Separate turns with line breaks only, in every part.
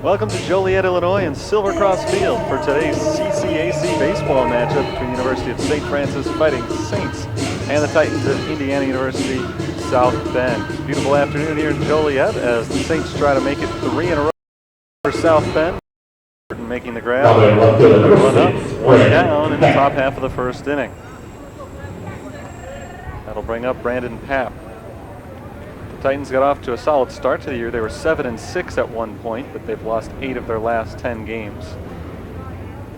Welcome to Joliet, Illinois and Silver Cross Field for today's CCAC baseball matchup between University of St. Francis Fighting Saints and the Titans of Indiana University South Bend. Beautiful afternoon here in Joliet as the Saints try to make it 3 in a row for South Bend. Making the grab, one up, one down in the top half of the first inning. That'll bring up Brandon Papp. The Titans got off to a solid start to the year. They were 7-6 at one point, but they've lost 8 of their last 10 games.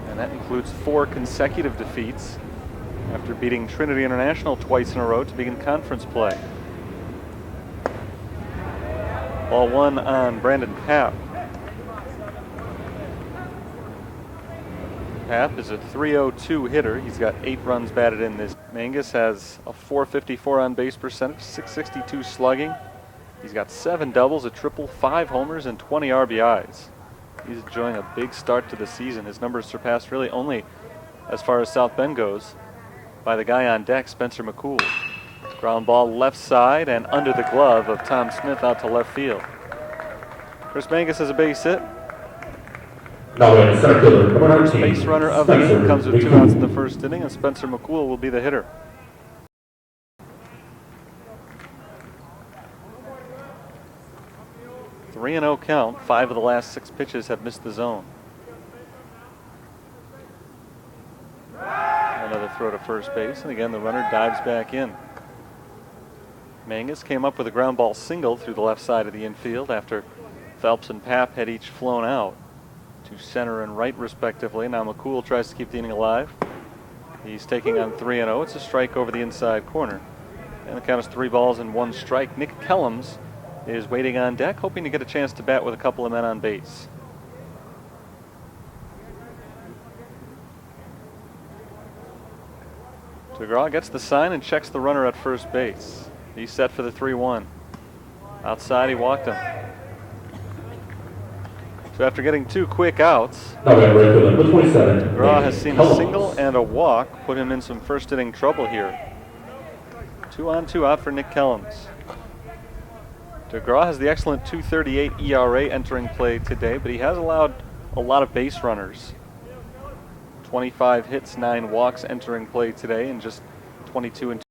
And that includes 4 consecutive defeats after beating Trinity International twice in a row to begin conference play. Ball 1 on Brandon Papp. Papp is a .302 hitter. He's got 8 runs batted in this. Mangus has a .454 on base percentage, .662 slugging. He's got 7 doubles, a triple, 5 homers, and 20 RBIs. He's enjoying a big start to the season. His numbers surpassed really only, as far as South Bend goes, by the guy on deck, Spencer McCool. Ground ball left side and under the glove of Tom Smith out to left field. Chris Mangus has a base hit. First base runner of the game comes with 2 outs in the first inning, and Spencer McCool will be the hitter. Three and 0 count. 5 of the last 6 pitches have missed the zone. Another throw to first base, and again the runner dives back in. Mangus came up with a ground ball single through the left side of the infield after Phelps and Papp had each flown out to center and right respectively. Now McCool tries to keep the inning alive. He's taking on 3-0. It's a strike over the inside corner. And the count is 3 balls and 1 strike. Nick Kellums is waiting on deck, hoping to get a chance to bat with a couple of men on base. DeGraw gets the sign and checks the runner at first base. He's set for the 3-1. Outside, he walked him. So after getting 2 quick outs, DeGraw has seen a single and a walk, put him in some first inning trouble here. 2 on, 2 out for Nick Kellums. DeGraw has the excellent .238 ERA entering play today, but he has allowed a lot of base runners. 25 hits, 9 walks entering play today, and just 22 and 2.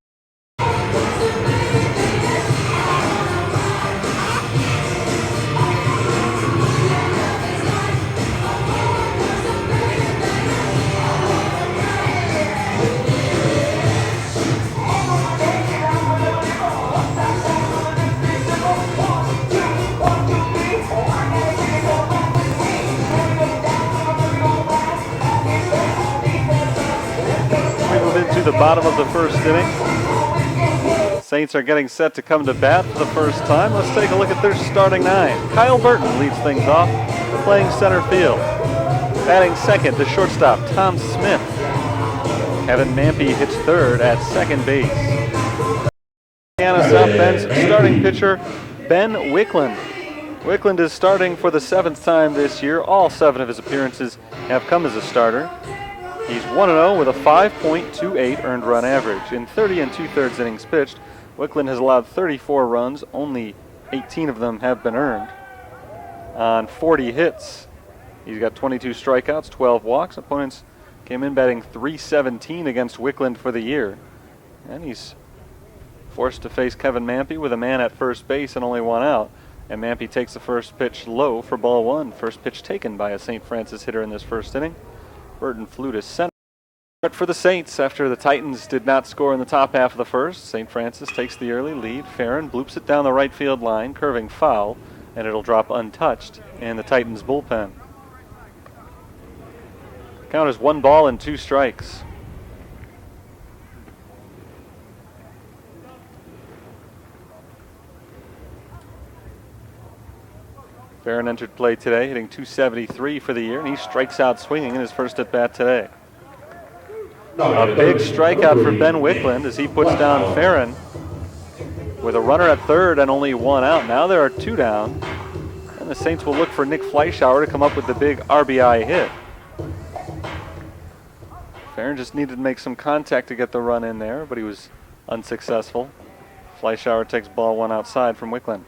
The bottom of the first inning. Saints are getting set to come to bat for the first time. Let's take a look at their starting 9. Kyle Burton leads things off, playing center field. Batting second, the shortstop, Tom Smith. Kevin Mampy hits third at second base. Indiana South Bend's starting pitcher, Ben Wickland. Wickland is starting for the 7th time this year. All 7 of his appearances have come as a starter. He's 1-0 with a 5.28 earned run average. In 30 2/3 innings pitched, Wickland has allowed 34 runs. Only 18 of them have been earned. On 40 hits, he's got 22 strikeouts, 12 walks. Opponents came in batting .317 against Wickland for the year. And he's forced to face Kevin Mampy with a man at first base and only 1 out. And Mampy takes the first pitch low for ball 1. First pitch taken by a St. Francis hitter in this first inning. Burton flew to center. But for the Saints, after the Titans did not score in the top half of the first, St. Francis takes the early lead. Farron bloops it down the right field line, curving foul, and it'll drop untouched in the Titans bullpen. Count is 1 ball and 2 strikes. Farron entered play today, hitting .273 for the year, and he strikes out swinging in his first at-bat today. A big strikeout for Ben Wickland as he puts down Farron with a runner at third and only 1 out. Now there are 2 down, and the Saints will look for Nick Fleischauer to come up with the big RBI hit. Farron just needed to make some contact to get the run in there, but he was unsuccessful. Fleischauer takes ball 1 outside from Wickland.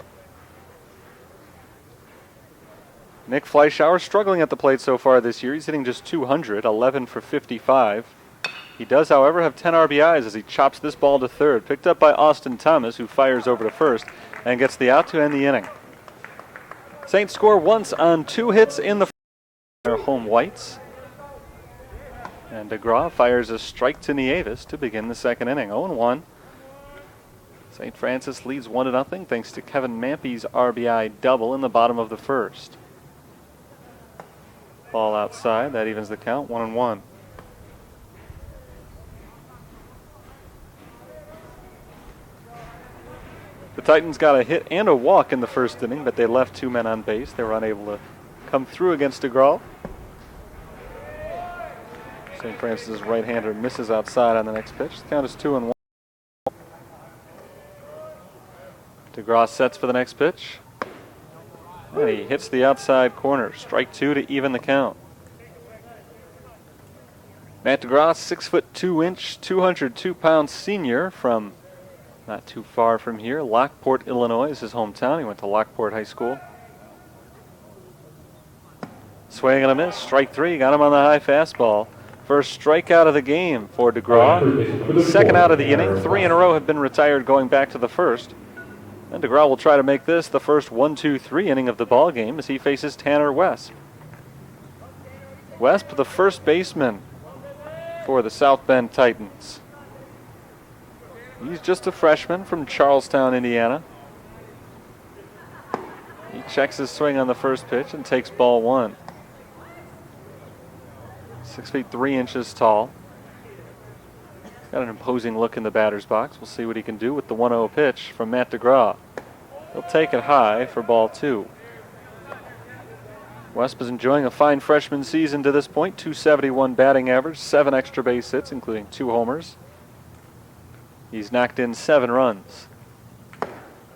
Nick Fleischauer struggling at the plate so far this year. He's hitting just 200, 11 for 55. He does, however, have 10 RBIs as he chops this ball to third. Picked up by Austin Thomas, who fires over to first and gets the out to end the inning. Saints score once on 2 hits in the first. Their home whites. And DeGraw fires a strike to Nieves to begin the second inning. 0-1. St. Francis leads 1-0 thanks to Kevin Mampey's RBI double in the bottom of the first. Ball outside, that evens the count, 1-1. The Titans got a hit and a walk in the first inning, but they left 2 men on base. They were unable to come through against DeGraw. St. Francis' right-hander misses outside on the next pitch. The count is 2-1. DeGraw sets for the next pitch. And he hits the outside corner. Strike 2 to even the count. Matt DeGraw, 6'2", 202-pound senior from not too far from here. Lockport, Illinois is his hometown. He went to Lockport High School. Swing and a miss. Strike 3. Got him on the high fastball. First strikeout of the game for DeGraw. Second out of the inning. 3 in a row have been retired going back to the first. And DeGraw will try to make this the first 1-2-3 inning of the ball game as he faces Tanner Wesp. Wesp, the first baseman for the South Bend Titans. He's just a freshman from Charlestown, Indiana. He checks his swing on the first pitch and takes ball 1. 6 feet 3 inches tall. Got an imposing look in the batter's box. We'll see what he can do with the 1-0 pitch from Matt DeGraw. He'll take it high for ball 2. Wesp is enjoying a fine freshman season to this point. .271 batting average, 7 extra base hits, including 2 homers. He's knocked in 7 runs.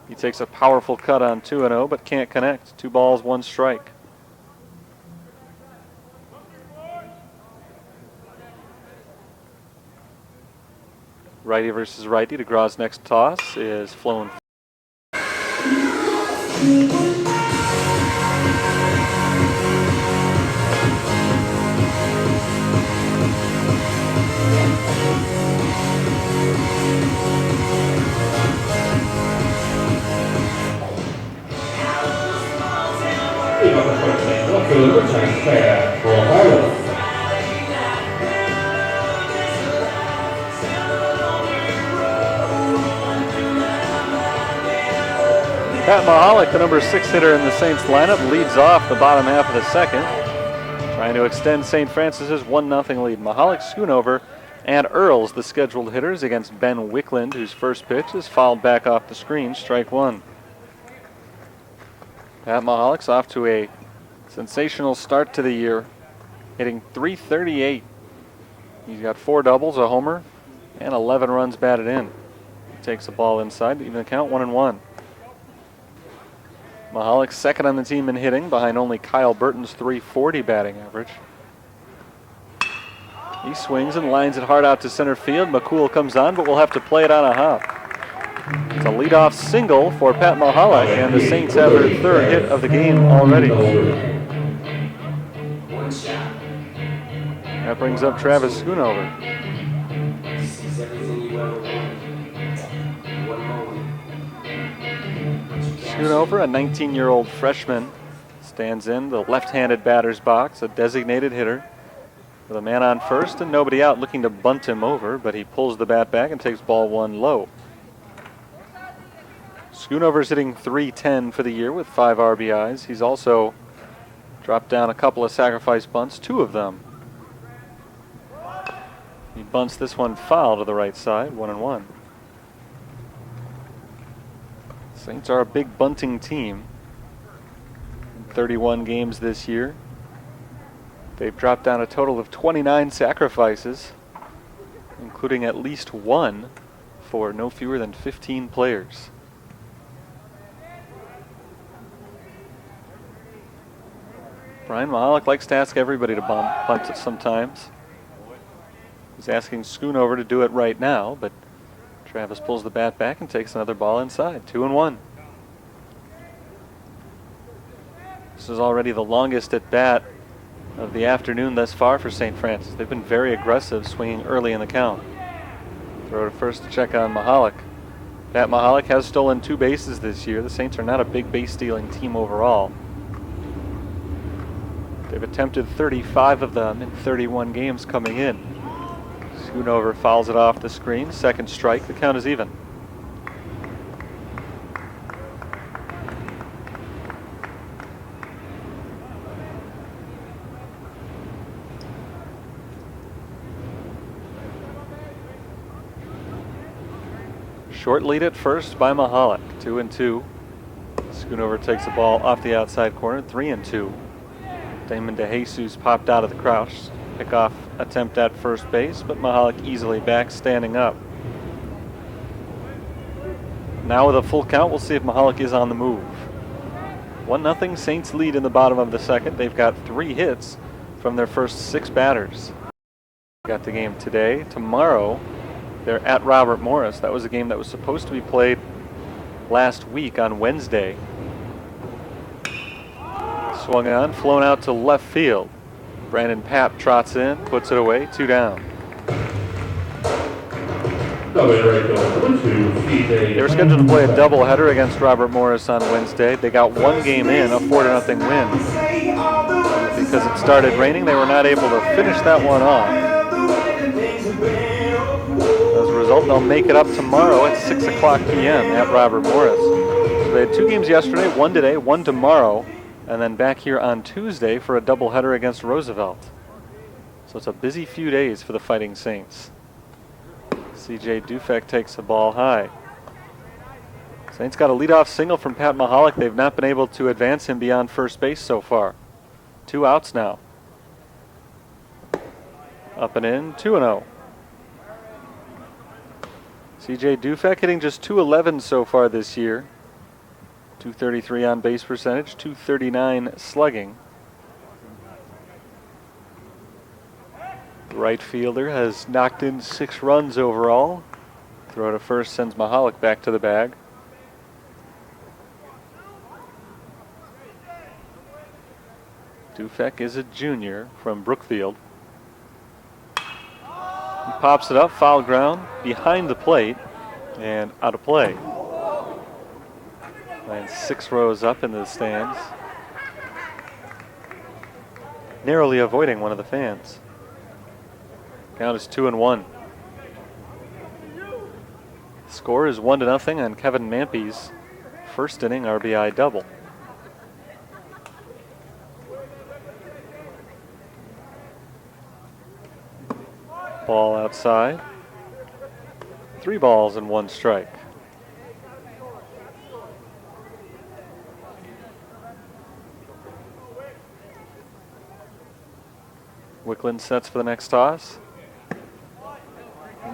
He takes a powerful cut on 2-0, but can't connect. 2 balls, 1 strike. Righty versus righty. DeGraw's next toss is flown. Pat Mahalik, the number 6 hitter in the Saints lineup, leads off the bottom half of the second, trying to extend St. Francis' 1-0 lead. Mahalik, Schoonover, and Earls, the scheduled hitters, against Ben Wickland, whose first pitch is fouled back off the screen, strike 1. Pat Mahalik's off to a sensational start to the year, hitting .338. He's got 4 doubles, a homer, and 11 runs batted in. He takes the ball inside to even the count, 1-1. Mahalik second on the team in hitting, behind only Kyle Burton's .340 batting average. He swings and lines it hard out to center field. McCool comes on, but we'll have to play it on a hop. It's a leadoff single for Pat Mahalik, and the Saints have their 3rd hit of the game already. That brings up Travis Schoonover. Schoonover, a 19-year-old freshman, stands in the left-handed batter's box, a designated hitter, with a man on first and nobody out, looking to bunt him over, but he pulls the bat back and takes ball 1 low. Schoonover's hitting .310 for the year with 5 RBIs. He's also dropped down a couple of sacrifice bunts, 2 of them. He bunts this one foul to the right side, 1-1. Saints are a big bunting team. In 31 games this year, they've dropped down a total of 29 sacrifices, including at least 1 for no fewer than 15 players. Brian Mahalik likes to ask everybody to bunt it sometimes. He's asking Schoonover to do it right now, but Travis pulls the bat back and takes another ball inside. 2-1. This is already the longest at bat of the afternoon thus far for St. Francis. They've been very aggressive, swinging early in the count. Throw to first to check on Mahalik. Pat Mahalik has stolen 2 bases this year. The Saints are not a big base-stealing team overall. They've attempted 35 of them in 31 games coming in. Schoonover fouls it off the screen. Second strike. The count is even. Short lead at first by Mahalik. 2-2. Schoonover takes the ball off the outside corner. 3-2. Damon DeJesus popped out of the crouch. Pickoff attempt at first base, but Mahalik easily back, standing up. Now with a full count, we'll see if Mahalik is on the move. 1-0 Saints lead in the bottom of the second. They've got 3 hits from their first 6 batters. Got the game today. Tomorrow, they're at Robert Morris. That was a game that was supposed to be played last week on Wednesday. Swung on, flown out to left field. Brandon Papp trots in, puts it away, 2 down. They were scheduled to play a doubleheader against Robert Morris on Wednesday. They got 1 game in, a 4-0 win. Because it started raining, they were not able to finish that one off. As a result, they'll make it up tomorrow at 6 o'clock p.m. at Robert Morris. So they had 2 games yesterday, 1 today, 1 tomorrow, and then back here on Tuesday for a doubleheader against Roosevelt. So it's a busy few days for the Fighting Saints. C.J. Dufek takes the ball high. Saints got a leadoff single from Pat Mahalik. They've not been able to advance him beyond first base so far. 2 outs now. Up and in, 2-0. C.J. Dufek hitting just .211 so far this year. .233 on base percentage, .239 slugging. The right fielder has knocked in 6 runs overall. Throw to first sends Mahalik back to the bag. Dufek is a junior from Brookfield. He pops it up, foul ground, behind the plate, and out of play. Lands 6 rows up into the stands. Narrowly avoiding one of the fans. Count is 2-1. Score is 1-0 on Kevin Mampey's first inning RBI double. Ball outside. 3 balls and 1 strike. Wickland sets for the next toss.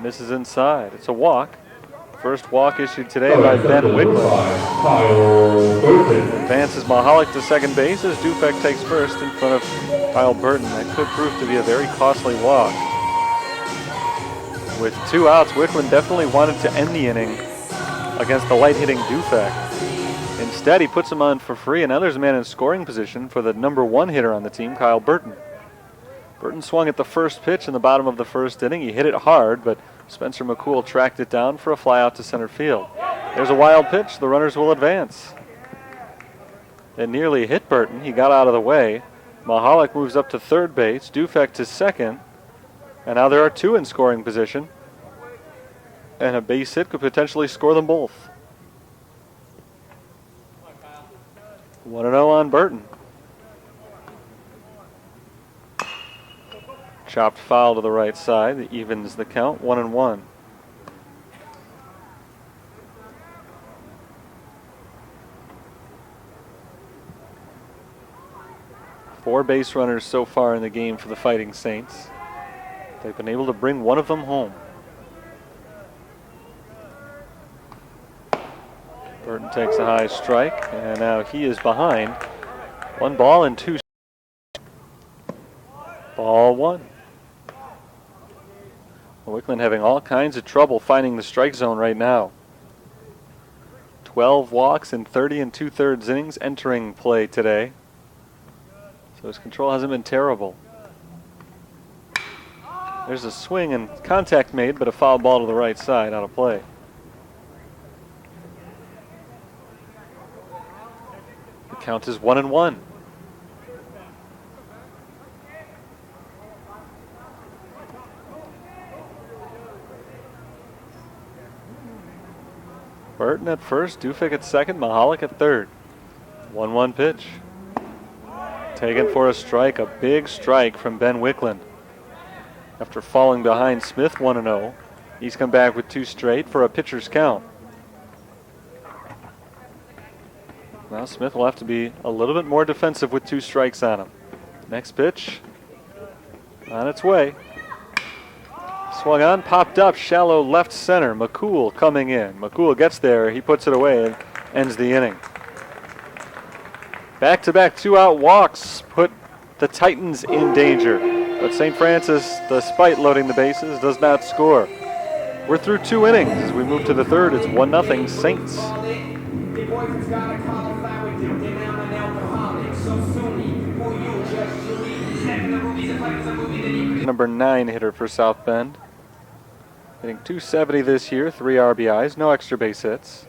Misses inside. It's a walk. First walk issued today by Ben Wickland. Advances Mahalik to second base as Dufek takes first in front of Kyle Burton. That could prove to be a very costly walk. With 2 outs, Wickland definitely wanted to end the inning against the light-hitting Dufek. Instead, he puts him on for free, and now there's a man in scoring position for the number 1 hitter on the team, Kyle Burton. Burton swung at the first pitch in the bottom of the first inning. He hit it hard, but Spencer McCool tracked it down for a fly out to center field. There's a wild pitch. The runners will advance. It nearly hit Burton. He got out of the way. Mahalik moves up to third base. Dufek to second. And now there are 2 in scoring position. And a base hit could potentially score them both. 1-0 on Burton. Chopped foul to the right side. That evens the count, 1-1. Four base runners so far in the game for the Fighting Saints. They've been able to bring one of them home. Burton takes a high strike, and now he is behind. 1 ball and 2. Ball 1. Wickland having all kinds of trouble finding the strike zone right now. 12 walks in 30 2/3 innings entering play today. So his control hasn't been terrible. There's a swing and contact made, but a foul ball to the right side out of play. The count is 1-1. Burton at first, Dufek at second, Mahalik at third. 1-1 pitch. Taken for a strike, a big strike from Ben Wickland. After falling behind Smith 1-0, he's come back with 2 straight for a pitcher's count. Now Smith will have to be a little bit more defensive with 2 strikes on him. Next pitch, on its way. Swung on, popped up, shallow left center. McCool coming in. McCool gets there, he puts it away and ends the inning. Back-to-back 2-out walks put the Titans in danger. But St. Francis, despite loading the bases, does not score. We're through 2 innings. As we move to the third, it's 1-0 Saints. Number 9 hitter for South Bend. Hitting .270 this year, 3 RBIs, no extra base hits.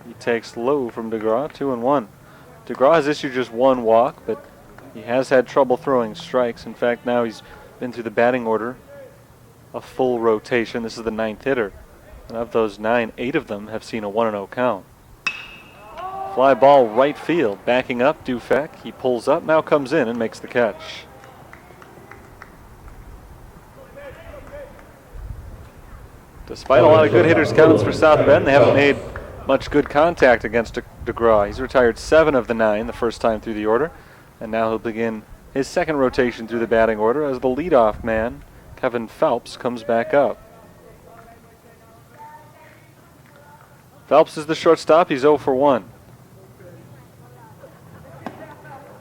He takes low from DeGraw, 2-1. DeGraw has issued just 1 walk, but he has had trouble throwing strikes. In fact, now he's been through the batting order, a full rotation. This is the 9th hitter. And of those 9, 8 of them have seen a 1-0 count. Fly ball right field, backing up Dufek. He pulls up, now comes in and makes the catch. Despite a lot of good hitters counts for South Bend, they haven't made much good contact against DeGraw. He's retired 7 of the 9 the first time through the order, and now he'll begin his second rotation through the batting order as the leadoff man, Kevin Phelps, comes back up. Phelps is the shortstop. He's 0 for 1.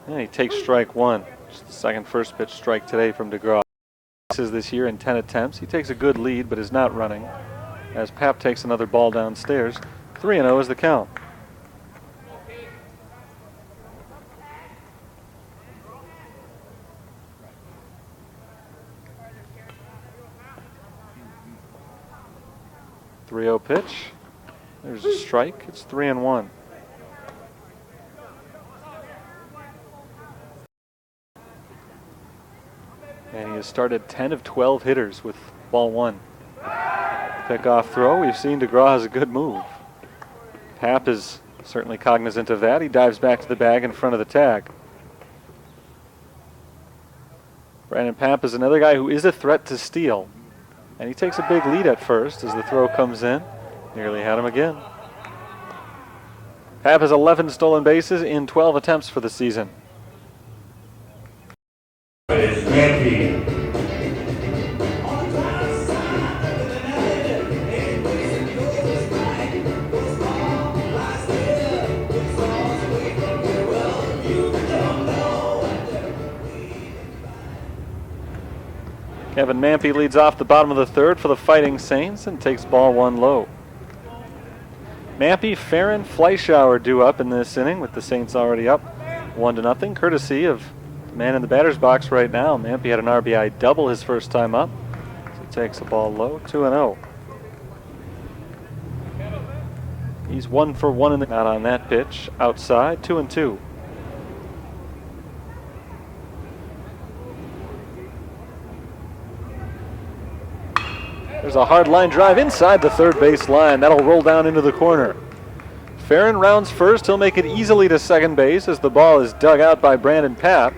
And he takes strike 1. Just the second first pitch strike today from DeGraw. This year in 10 attempts. He takes a good lead but is not running as Pap takes another ball downstairs. 3-0 is the count. .30 pitch. There's a strike. It's 3-1. And he has started 10 of 12 hitters with ball 1. Pick-off throw. We've seen DeGraw has a good move. Pap is certainly cognizant of that. He dives back to the bag in front of the tag. Brandon Pap is another guy who is a threat to steal. And he takes a big lead at first as the throw comes in. Nearly had him again. Pap has 11 stolen bases in 12 attempts for the season. Kevin Mampy leads off the bottom of the third for the Fighting Saints and takes ball 1 low. Mampy, Farron, Fleischauer due up in this inning with the Saints already up 1-0, courtesy of the man in the batter's box right now. Mampy had an RBI double his first time up. So he takes the ball low, 2-0. He's 1 for 1 in the not on that pitch. Outside, 2-2. There's a hard line drive inside the third base line. That'll roll down into the corner. Farron rounds first. He'll make it easily to second base as the ball is dug out by Brandon Pap.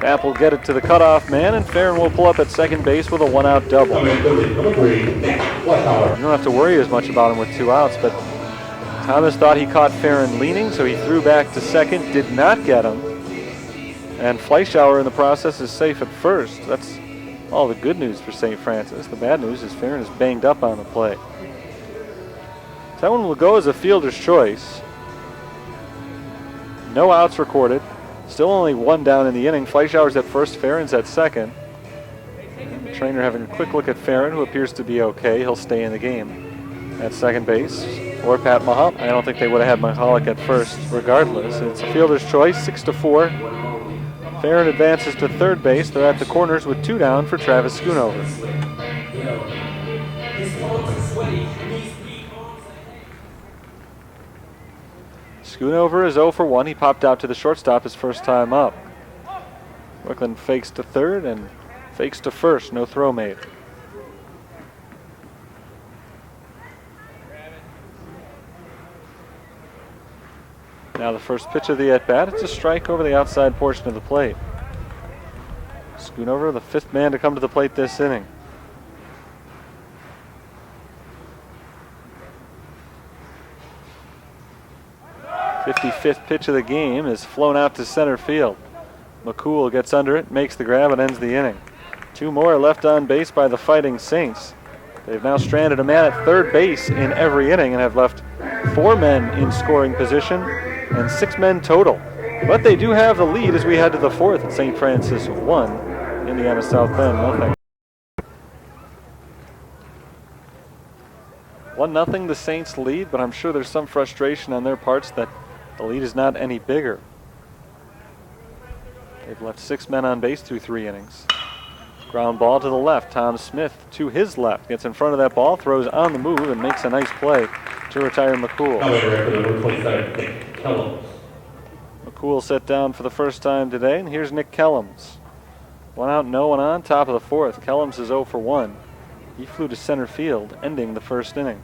Pap will get it to the cutoff man, and Farron will pull up at second base with a 1-out double. You don't have to worry as much about him with 2 outs, but Thomas thought he caught Farron leaning, so he threw back to second, did not get him. And Fleischauer in the process is safe at first. That's all the good news for St. Francis. The bad news is Farron is banged up on the play. So that one will go as a fielder's choice. No outs recorded. Still only 1 down in the inning. Fleischauer's at first, Farron's at second. The trainer having a quick look at Farron, who appears to be okay. He'll stay in the game at second base. or Pat Mahalik. I don't think they would have had Mahalik at first regardless. It's a fielder's choice, 6-4. Farron advances to third base. They're at the corners with 2 down for Travis Schoonover. Schoonover is 0 for 1. He popped out to the shortstop his first time up. Wickland fakes to third and fakes to first. No throw made. Now the first pitch of the at-bat. It's a strike over the outside portion of the plate. Schoonover, the 5th man to come to the plate this inning. The 55th pitch of the game is flown out to center field. McCool gets under it, makes the grab, and ends the inning. 2 more left on base by the Fighting Saints. They've now stranded a man at third base in every inning and have left 4 men in scoring position and 6 men total. But they do have the lead as we head to the 4th at St. Francis 1, Indiana South Bend nothing. 1-0 the Saints lead, but I'm sure there's some frustration on their parts that the lead is not any bigger. They've left 6 men on base through 3 innings. Ground ball to the left. Tom Smith to his left. Gets in front of that ball, throws on the move, and makes a nice play to retire McCool. McCool set down for the first time today, and here's Nick Kellums. 1 out, no one on, top of the 4th. Kellums is 0 for 1. He flew to center field, ending the first inning.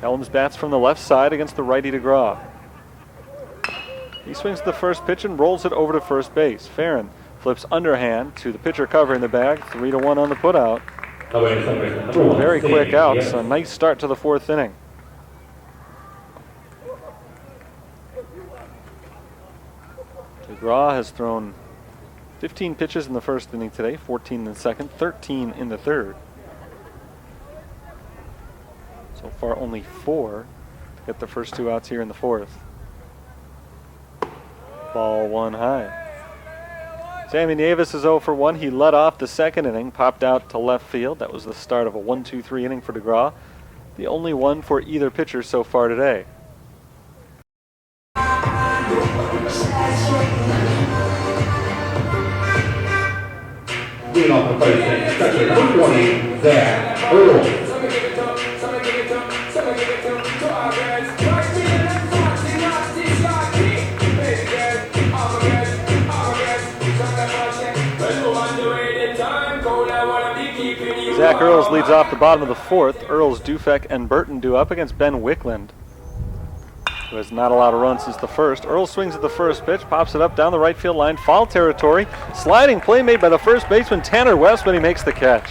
Kellums bats from the left side against the righty DeGraw. He swings the first pitch and rolls it over to first base. Farron flips underhand to the pitcher covering the bag. 3-1 on the putout. Very quick outs. A nice start to the 4th inning. DeGraw has thrown 15 pitches in the first inning today, 14 in the second, 13 in the third. So far only 4 to get the first 2 outs here in the 4th. Ball 1 high. Sammy Nieves is 0 for 1. He led off the second inning, popped out to left field. That was the start of a 1-2-3 inning for DeGraw. The only one for either pitcher so far today.
Leading off the first inning, especially number 20, Zach Earl.
Zach Earls leads off the bottom of the 4th. Earls, Dufek, and Burton due up against Ben Wickland, who has not allowed a run since the first. Earls swings at the first pitch, pops it up down the right field line, foul territory. Sliding play made by the first baseman, Tanner West, when he makes the catch.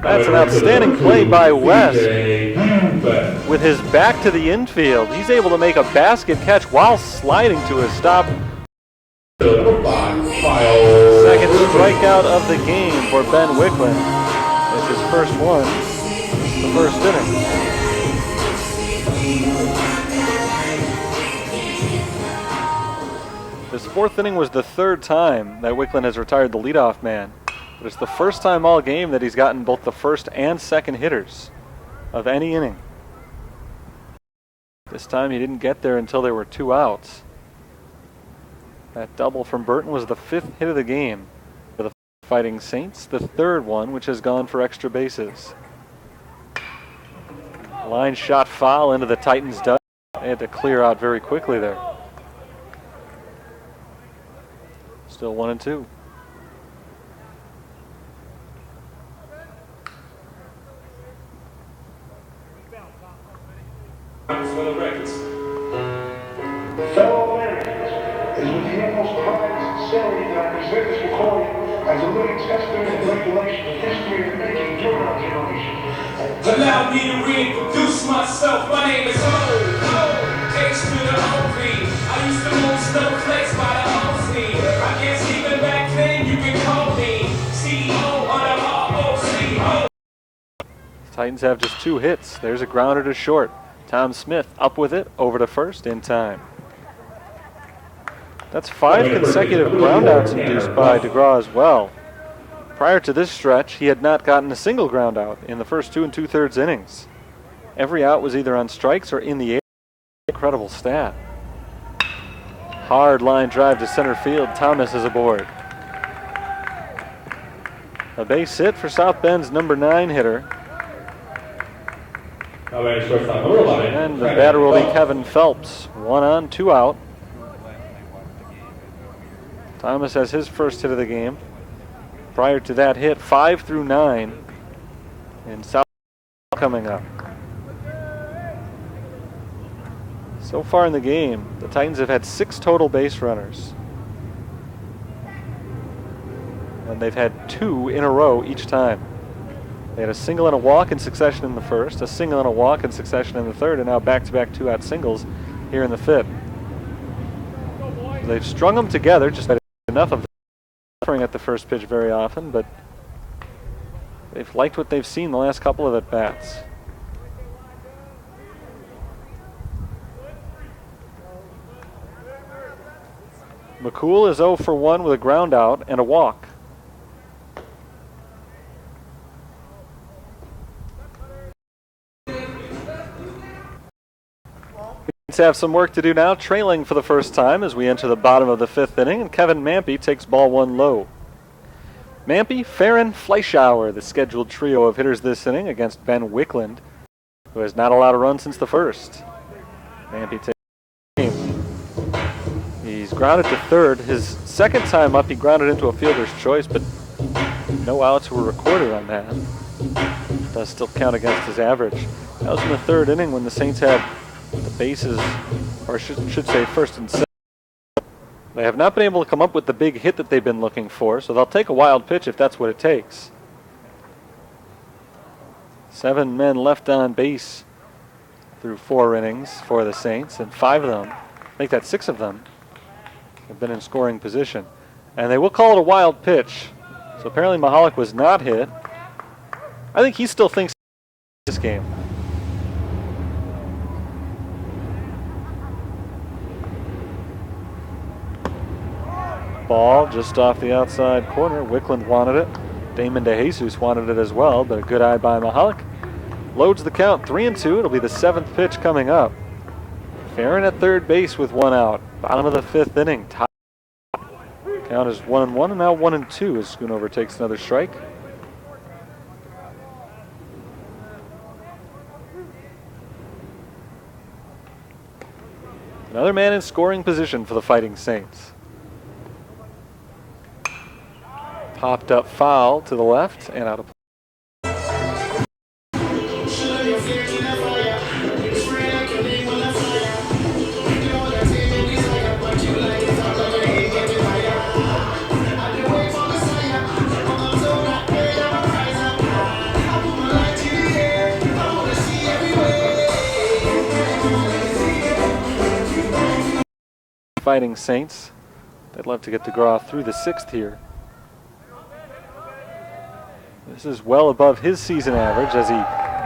That's an outstanding play by West. With his back to the infield, he's able to make a basket catch while sliding to his stop. Second strikeout of the game for Ben Wickland. It's his first one, the first inning. This 4th inning was the 3rd time that Wickland has retired the leadoff man, but it's the first time all game that he's gotten both the first and second hitters of any inning. This time he didn't get there until there were 2 outs. That double from Burton was the 5th hit of the game for the Fighting Saints, the 3rd one which has gone for extra bases. Line shot foul into the Titans' dugout. They had to clear out very quickly there. Still 1-2.
For the records.
Fellow Americans, it is with the utmost pride and sincerity that I present this recording as a living testament and regulation of history of making during our generation.
Allow me to reintroduce myself. My name is O. H to the OV. I used to move snowflakes by the OC. I guess even back then you can call me CEO of the ROCO.
Titans have just 2 hits. There's a grounder to short. Tom Smith up with it, over to first in time. That's 5 consecutive groundouts induced by DeGraw as well. Prior to this stretch, he had not gotten a single groundout in the first 2 2/3 innings. Every out was either on strikes or in the air. Incredible stat. Hard line drive to center field. Thomas is aboard. A base hit for South Bend's number 9 hitter. And the batter will be Kevin Phelps. 1 on, 2 out. Thomas has his first hit of the game. Prior to that hit, 5 through 9. And South coming up. So far in the game, the Titans have had 6 total base runners. And they've had 2 in a row each time. They had a single and a walk in succession in the first, a single and a walk in succession in the third, and now back-to-back 2-out singles here in the fifth. They've strung them together, just enough of them offering at the first pitch very often, but they've liked what they've seen the last couple of at-bats. McCool is 0 for 1 with a ground out and a walk. Saints have some work to do now, trailing for the first time as we enter the bottom of the 5th inning, and Kevin Mampy takes ball 1 low. Mampy, Farron, Fleischauer, the scheduled trio of hitters this inning against Ben Wickland, who has not allowed a run since the first. Mampy takes the game. He's grounded to third. His second time up, he grounded into a fielder's choice, but no outs were recorded on that. Does still count against his average. That was in the 3rd inning when the Saints had the bases, or should say first and second. They have not been able to come up with the big hit that they've been looking for, so they'll take a wild pitch if that's what it takes. 7 men left on base through 4 innings for the Saints, and 5 of them, make that 6 of them, have been in scoring position. And they will call it a wild pitch. So apparently Mahalik was not hit. I think he still thinks this game. Ball just off the outside corner. Wickland wanted it. Damon DeJesus wanted it as well, but a good eye by Mahalik. Loads the count 3-2. It'll be the 7th pitch coming up. Farron at third base with 1 out. Bottom of the 5th inning. Count is 1-1, and now 1-2 as Schoonover takes another strike. Another man in scoring position for the Fighting Saints. Popped up foul to the left and out of play. Fighting Saints. They'd love to get DeGraw through the 6th here. This is well above his season average as he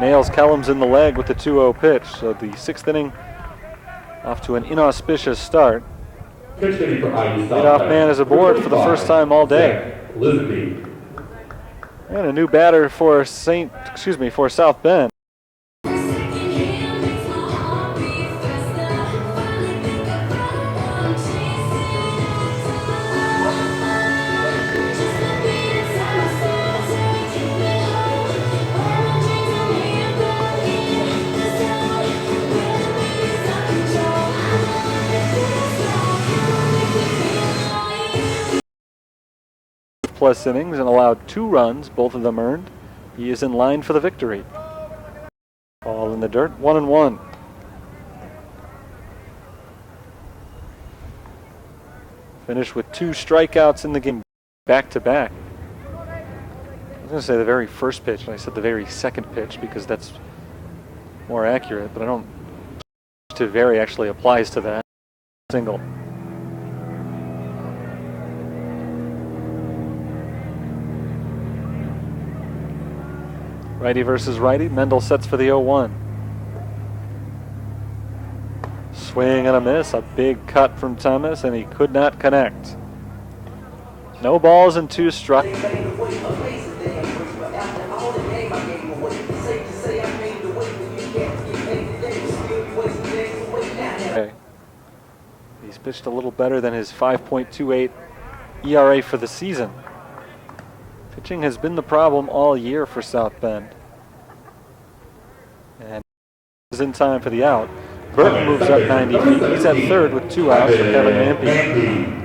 nails Kellums in the leg with the 2-0 pitch. So the 6th inning off to an inauspicious start. Leadoff man is aboard for the first time all day. And a new batter for South Bend. Plus innings and allowed 2 runs, both of them earned. He is in line for the victory. Ball in the dirt, 1-1. Finished with 2 strikeouts in the game, back to back. I was going to say the very first pitch, and I said the very second pitch because that's more accurate, but I don't. To vary actually applies to that. Single. Righty versus righty. Mendel sets for the 0-1. Swing and a miss. A big cut from Thomas, and he could not connect. No balls and 2 strikes. Okay. He's pitched a little better than his 5.28 ERA for the season. Pitching has been the problem all year for South Bend. And is in time for the out. Burton moves up 90 feet. He's at third with 2 outs for Kevin Mampy.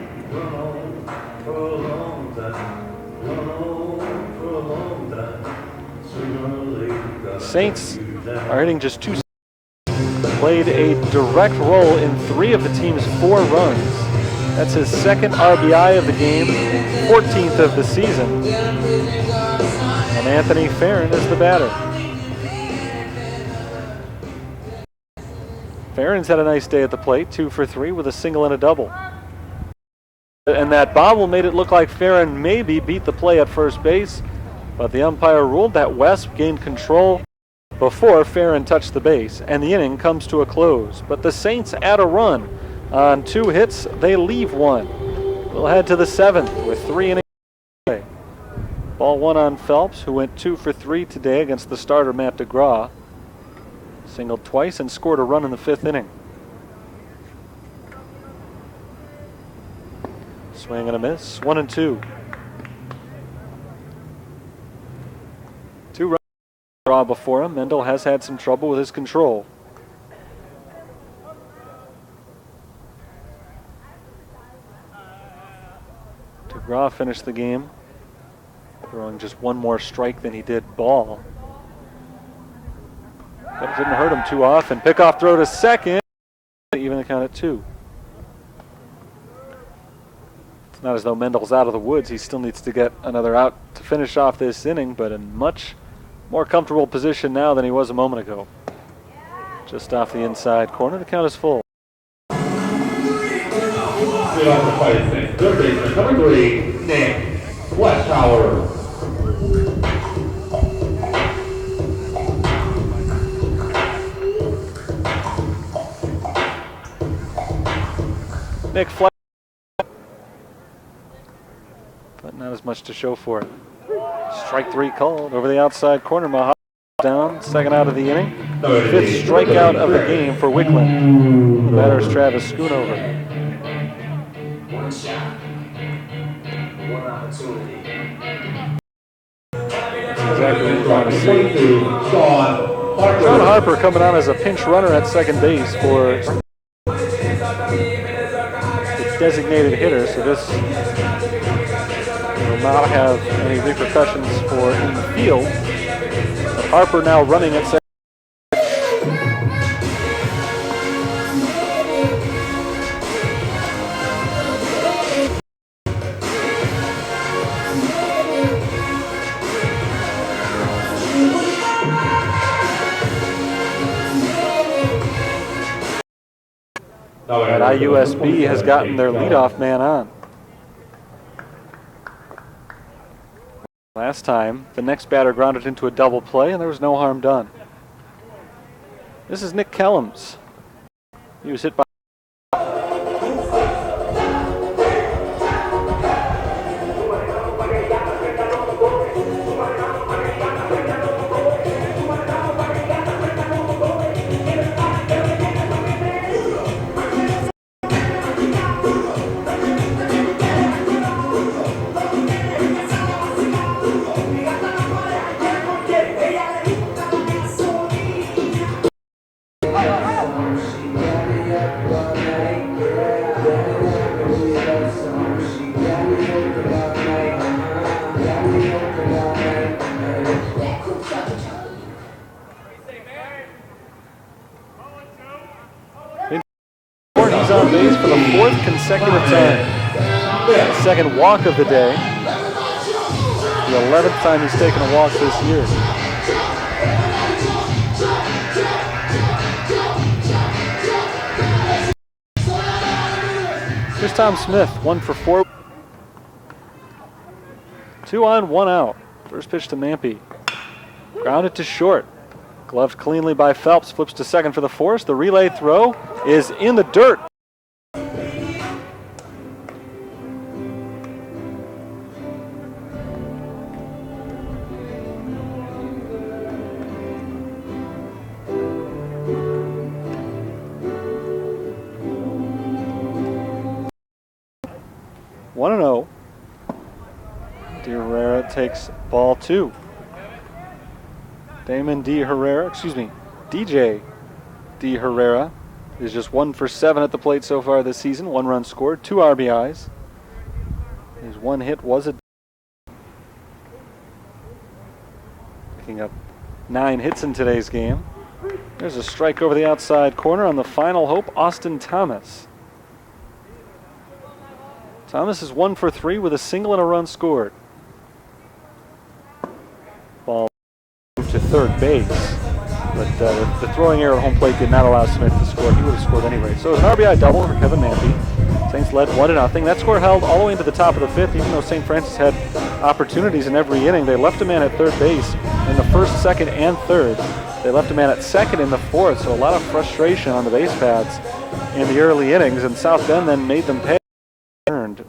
Saints are hitting just 2. Played a direct role in 3 of the team's 4 runs. That's his 2nd RBI of the game, 14th of the season. And Anthony Farron is the batter. Farron's had a nice day at the plate, 2 for 3 with a single and a double. And that bobble made it look like Farron maybe beat the play at first base, but the umpire ruled that West gained control before Farron touched the base, and the inning comes to a close. But the Saints add a run. On 2 hits, they leave 1. We'll head to the 7th with 3 innings to play. Ball 1 on Phelps, who went 2 for 3 today against the starter Matt DeGraw. Singled twice and scored a run in the 5th inning. Swing and a miss, 1 and 2. 2 runs draw before him. Mendel has had some trouble with his control. DeGraw finished the game throwing just 1 more strike than he did ball. But it didn't hurt him too often. Pickoff throw to second, even the count at 2. It's not as though Mendel's out of the woods. He still needs to get another out to finish off this inning, but in much more comfortable position now than he was a moment ago. Just off the inside corner, the count is full.
USF Fighting Saints, third baseman, number 3, Nick Fleshauer.
Nick Flesh, but not as much to show for it. Strike 3 called over the outside corner. Mahal down, 2nd out of the inning. 5th strikeout of the game for Wickland. The batter is Travis Schoonover.
1 shot, 1 opportunity.
Exactly what we want to see.
Sean
John Harper coming on as a pinch runner at second base for its designated hitter, so this will not have any repercussions for in the field. But Harper now running at second. And IUSB has gotten their leadoff man on. Last time, the next batter grounded into a double play, and there was no harm done. This is Nick Kellums. He was hit by he's on base for the 4th consecutive time. The 2nd walk of the day. The 11th time he's taken a walk this year. Here's Tom Smith, 1 for 4. 2 on, 1 out. First pitch to Mampy. Grounded to short. Gloved cleanly by Phelps, flips to second for the Force. The relay throw is in the dirt. One and 0. De Herrera takes ball 2. DJ De Herrera is just 1 for 7 at the plate so far this season. 1 run scored, 2 RBIs. His 1 hit was a picking up 9 hits in today's game. There's a strike over the outside corner on the final hope, Austin Thomas. Thomas is 1 for 3 with a single and a run scored. Ball moved to third base, but the throwing error at home plate did not allow Smith to score. He would have scored anyway. So it was an RBI double for Kevin Manby. Saints led 1-0. That score held all the way into the top of the 5th, even though St. Francis had opportunities in every inning. They left a man at third base in the 1st, 2nd, and 3rd. They left a man at 2nd in the 4th, so a lot of frustration on the base paths in the early innings, and South Bend then made them pay.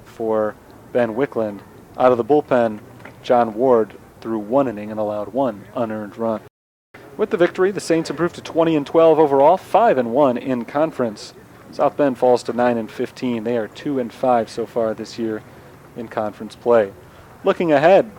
For Ben Wickland. Out of the bullpen, John Ward threw 1 inning and allowed 1 unearned run. With the victory, the Saints improved to 20-12 overall, 5-1 in conference. South Bend falls to 9-15. They are 2-5 so far this year in conference play. Looking ahead,